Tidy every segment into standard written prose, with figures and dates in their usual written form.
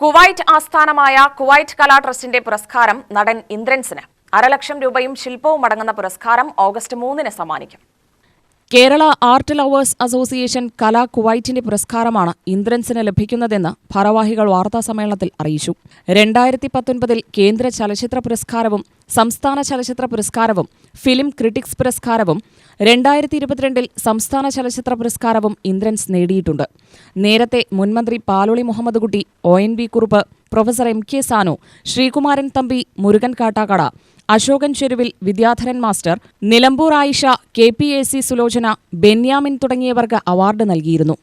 Kuwait ആസ്ഥാനമായ Kuwait കലാ ട്രസ്റ്റിന്റെ പുരസ്കാരം നടൻ ഇന്ദ്രൻസിന് 1.5 ലക്ഷം രൂപയും ശില്പവും അടങ്ങുന്ന പുരസ്കാരം ഓഗസ്റ്റ് 3-ന് സമ്മാനിക്കും. കേരള ആർട്ട് ലവേഴ്സ് അസോസിയേഷൻ കലാ കുവൈറ്റിന്റെ പുരസ്കാരമാണ് ഇന്ദ്രൻസിന് ലഭിക്കുന്നതെന്ന് ഭാരവാഹികൾ വാർത്താസമ്മേളനത്തിൽ അറിയിച്ചു. 2019 കേന്ദ്ര ചലച്ചിത്ര പുരസ്കാരവും സംസ്ഥാന ചലച്ചിത്ര പുരസ്കാരവും ഫിലിം ക്രിട്ടിക്സ് പുരസ്കാരവും 2022 സംസ്ഥാന ചലച്ചിത്ര പുരസ്കാരവും ഇന്ദ്രൻസ് നേടിയിട്ടുണ്ട്. നേരത്തെ മുൻമന്ത്രി Paloli Muhammad Kutty, ONV Kurup, professor MK Sanu, Sreekumaran Thampi, Murukan Kattakada, Ashokan Charuvil, Vidyadharan master, Nilambur Ayisha, KPAC Sulochana, Benyamin തുടങ്ങിയവർക്ക് അവാർഡ് നൽകിയിരുന്നു.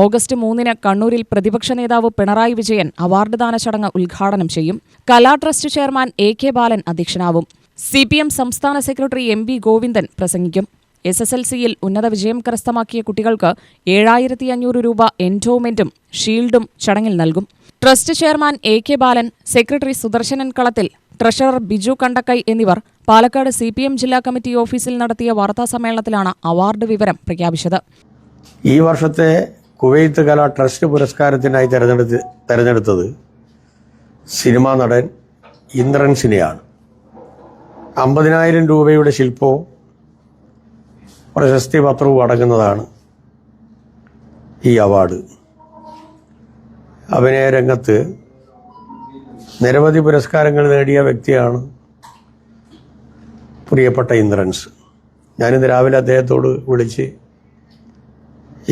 ഓഗസ്റ്റ് 3-ന് കണ്ണൂരിൽ പ്രതിപക്ഷ നേതാവ് പിണറായി വിജയൻ അവാർഡ് ദാന ചടങ്ങ് ഉദ്ഘാടനം ചെയ്യും. കലാ ട്രസ്റ്റ് ചെയർമാൻ AK ബാലൻ അധ്യക്ഷനാവും. CPM സംസ്ഥാന സെക്രട്ടറി MB ഗോവിന്ദൻ പ്രസംഗിക്കും. SSLCയിൽ ഉന്നത വിജയം കരസ്ഥമാക്കിയ കുട്ടികൾക്ക് 7,500 രൂപ എൻഡോവ്മെന്റും ഷീൽഡും ചടങ്ങിൽ നൽകും. ട്രസ്റ്റ് ചെയർമാൻ AK ബാലൻ, സെക്രട്ടറി സുദർശനൻ കളത്തിൽ, ട്രഷറർ ബിജു കണ്ടക്കൈ എന്നിവർ പാലക്കാട് CPM ജില്ലാ കമ്മിറ്റി ഓഫീസിൽ നടത്തിയ വാർത്താസമ്മേളനത്തിലാണ് അവാർഡ് വിവരം പ്രഖ്യാപിച്ചത്. ഈ വർഷത്തെ കുവൈത്ത് കലാ ട്രസ്റ്റ് പുരസ്കാരത്തിനായി തെരഞ്ഞെടുത്തത് സിനിമാ നടൻ ഇന്ദ്രൻസിനെയാണ്. 50,000 രൂപയുടെ ശില്പവും പ്രശസ്തി പത്രവും അടങ്ങുന്നതാണ് ഈ അവാർഡ്. അഭിനയ രംഗത്ത് നിരവധി പുരസ്കാരങ്ങൾ നേടിയ വ്യക്തിയാണ് പ്രിയപ്പെട്ട ഇന്ദ്രൻസ്. ഞാനിന്ന് രാവിലെ അദ്ദേഹത്തോട് വിളിച്ച്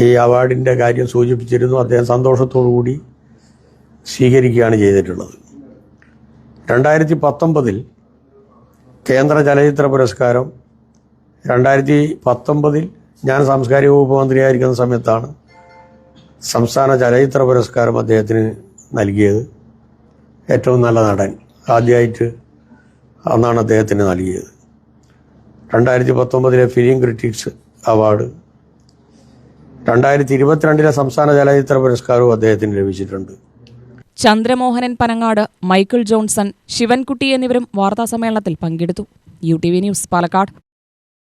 ഈ അവാർഡിൻ്റെ കാര്യം സൂചിപ്പിച്ചിരുന്നു. അദ്ദേഹം സന്തോഷത്തോടു കൂടി സ്വീകരിക്കുകയാണ് ചെയ്തിട്ടുള്ളത്. 2019 കേന്ദ്ര ചലച്ചിത്ര പുരസ്കാരം, 2019 ഞാൻ സാംസ്കാരിക വകുപ്പ് മന്ത്രിയായിരിക്കുന്ന സമയത്താണ് സംസ്ഥാന ചലച്ചിത്ര പുരസ്കാരം അദ്ദേഹത്തിന് നൽകിയത്. ഏറ്റവും നല്ല നടൻ ആദ്യമായിട്ട് അന്നാണ് അദ്ദേഹത്തിന് നൽകിയത്. 2019 ഫിലിം ക്രിട്ടിക്സ് അവാർഡ്, 2022 സംസ്ഥാന ചലച്ചിത്ര പുരസ്കാരവും അദ്ദേഹത്തിന് ലഭിച്ചിട്ടുണ്ട്. ചന്ദ്രമോഹനൻ പനങ്ങാട്, മൈക്കിൾ ജോൺസൺ, ശിവൻകുട്ടി എന്നിവരും വാർത്താസമ്മേളനത്തിൽ പങ്കെടുത്തു. UTV news, Palakkad.